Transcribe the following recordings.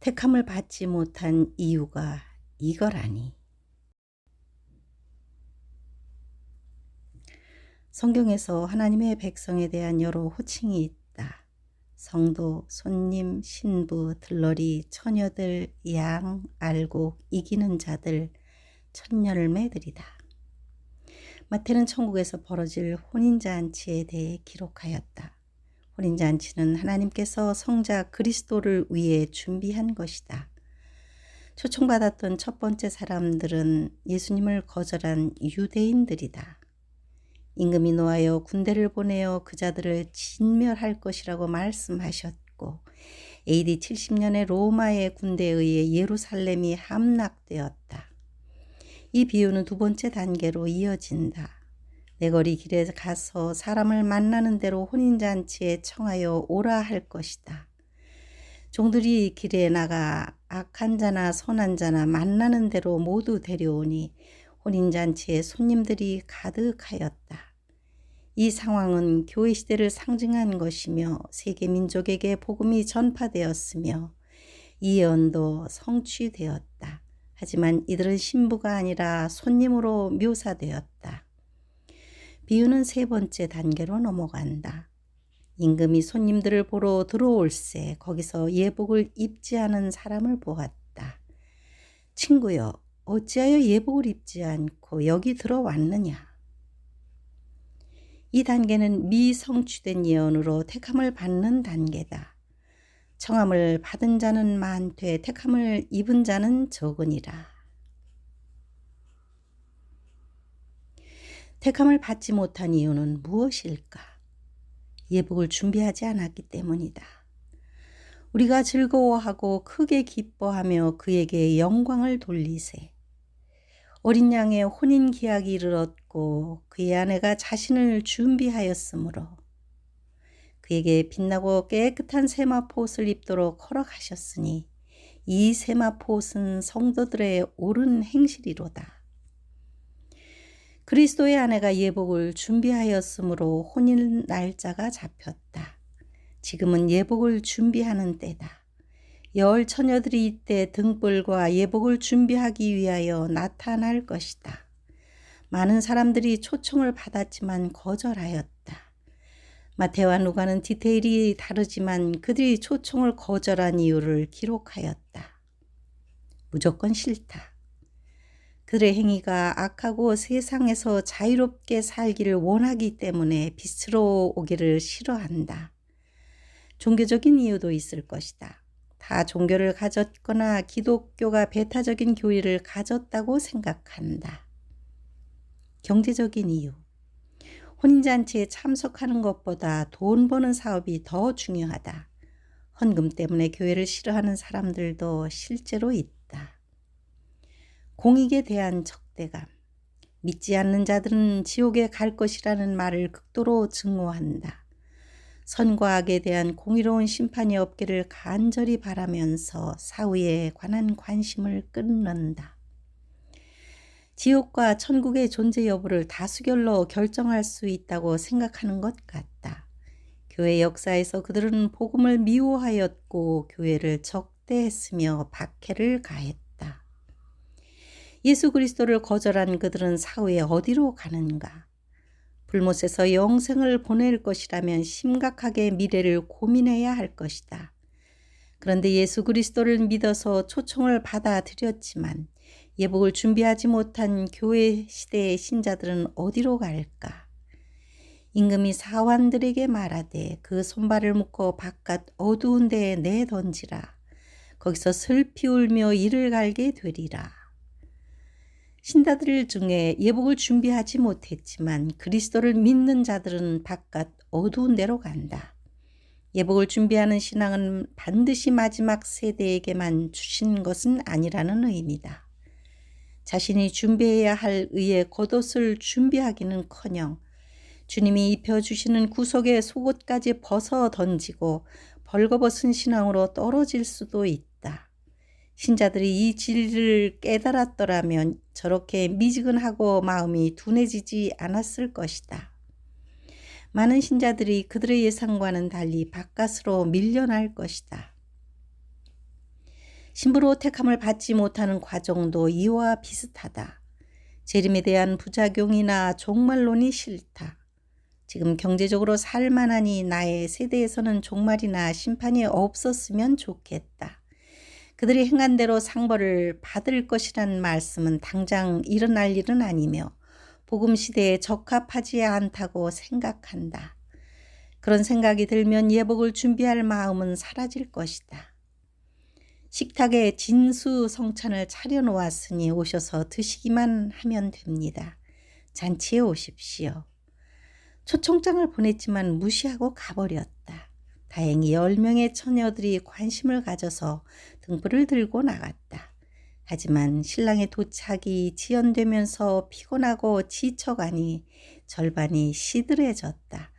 택함을 받지 못한 이유가 이거라니. 성경에서 하나님의 백성에 대한 여러 호칭이 있다. 성도, 손님, 신부, 들러리, 처녀들, 양, 알고, 이기는 자들, 첫열매들이다. 마태는 천국에서 벌어질 혼인잔치에 대해 기록하였다. 혼인잔치는 하나님께서 성자 그리스도를 위해 준비한 것이다. 초청받았던 첫 번째 사람들은 예수님을 거절한 유대인들이다. 임금이 노하여 군대를 보내어 그 자들을 진멸할 것이라고 말씀하셨고 AD 70년에 로마의 군대에 의해 예루살렘이 함락되었다. 이 비유는 두 번째 단계로 이어진다. 내거리 길에 가서 사람을 만나는 대로 혼인잔치에 청하여 오라 할 것이다. 종들이 길에 나가 악한 자나 선한 자나 만나는 대로 모두 데려오니 혼인잔치에 손님들이 가득하였다. 이 상황은 교회 시대를 상징한 것이며 세계 민족에게 복음이 전파되었으며 이 예언도 성취되었다. 하지만 이들은 신부가 아니라 손님으로 묘사되었다. 비유는 세 번째 단계로 넘어간다. 임금이 손님들을 보러 들어올세 거기서 예복을 입지 않은 사람을 보았다. 친구여, 어찌하여 예복을 입지 않고 여기 들어왔느냐? 이 단계는 미성취된 예언으로 택함을 받는 단계다. 청함을 받은 자는 많되 택함을 입은 자는 적으니라. 택함을 받지 못한 이유는 무엇일까? 예복을 준비하지 않았기 때문이다. 우리가 즐거워하고 크게 기뻐하며 그에게 영광을 돌리세. 어린 양의 혼인 기약이 이르렀고 그의 아내가 자신을 준비하였으므로 그에게 빛나고 깨끗한 세마포옷을 입도록 허락하셨으니 이 세마포옷은 성도들의 옳은 행실이로다. 그리스도의 아내가 예복을 준비하였으므로 혼인 날짜가 잡혔다. 지금은 예복을 준비하는 때다. 열 처녀들이 이때 등불과 예복을 준비하기 위하여 나타날 것이다. 많은 사람들이 초청을 받았지만 거절하였다. 마태와 누가는 디테일이 다르지만 그들이 초청을 거절한 이유를 기록하였다. 무조건 싫다. 그들의 행위가 악하고 세상에서 자유롭게 살기를 원하기 때문에 빛으로 오기를 싫어한다. 종교적인 이유도 있을 것이다. 다 종교를 가졌거나 기독교가 배타적인 교리를 가졌다고 생각한다. 경제적인 이유. 혼인잔치에 참석하는 것보다 돈 버는 사업이 더 중요하다. 헌금 때문에 교회를 싫어하는 사람들도 실제로 있다. 공익에 대한 적대감. 믿지 않는 자들은 지옥에 갈 것이라는 말을 극도로 증오한다. 선과 악에 대한 공의로운 심판이 없기를 간절히 바라면서 사후에 관한 관심을 끊는다. 지옥과 천국의 존재 여부를 다수결로 결정할 수 있다고 생각하는 것 같다. 교회 역사에서 그들은 복음을 미워하였고 교회를 적대했으며 박해를 가했다. 예수 그리스도를 거절한 그들은 사후에 어디로 가는가? 불못에서 영생을 보낼 것이라면 심각하게 미래를 고민해야 할 것이다. 그런데 예수 그리스도를 믿어서 초청을 받아들였지만 예복을 준비하지 못한 교회 시대의 신자들은 어디로 갈까? 임금이 사환들에게 말하되 그 손발을 묶어 바깥 어두운 데에 내던지라. 거기서 슬피 울며 이를 갈게 되리라. 신자들 중에 예복을 준비하지 못했지만 그리스도를 믿는 자들은 바깥 어두운 데로 간다. 예복을 준비하는 신앙은 반드시 마지막 세대에게만 주신 것은 아니라는 의미다. 자신이 준비해야 할 의의 겉옷을 준비하기는커녕 주님이 입혀주시는 구속의 속옷까지 벗어 던지고 벌거벗은 신앙으로 떨어질 수도 있다. 신자들이 이 진리를 깨달았더라면 저렇게 미지근하고 마음이 둔해지지 않았을 것이다. 많은 신자들이 그들의 예상과는 달리 바깥으로 밀려날 것이다. 신부로 택함을 받지 못하는 과정도 이와 비슷하다. 재림에 대한 부작용이나 종말론이 싫다. 지금 경제적으로 살만하니 나의 세대에서는 종말이나 심판이 없었으면 좋겠다. 그들이 행한 대로 상벌을 받을 것이란 말씀은 당장 일어날 일은 아니며 복음 시대에 적합하지 않다고 생각한다. 그런 생각이 들면 예복을 준비할 마음은 사라질 것이다. 식탁에 진수성찬을 차려놓았으니 오셔서 드시기만 하면 됩니다. 잔치에 오십시오. 초청장을 보냈지만 무시하고 가버렸다. 다행히 10명의 처녀들이 관심을 가져서 등불을 들고 나갔다. 하지만 신랑의 도착이 지연되면서 피곤하고 지쳐가니 절반이 시들해졌다.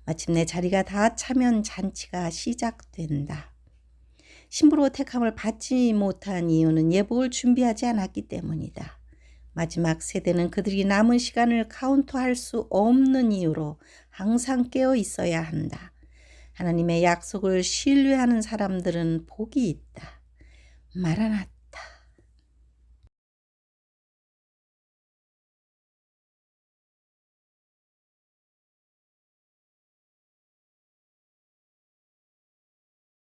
마침내 자리가 다 차면 잔치가 시작된다. 신부로 택함을 받지 못한 이유는 예복을 준비하지 않았기 때문이다. 마지막 세대는 그들이 남은 시간을 카운트할 수 없는 이유로 항상 깨어 있어야 한다. 하나님의 약속을 신뢰하는 사람들은 복이 있다. 마라나타.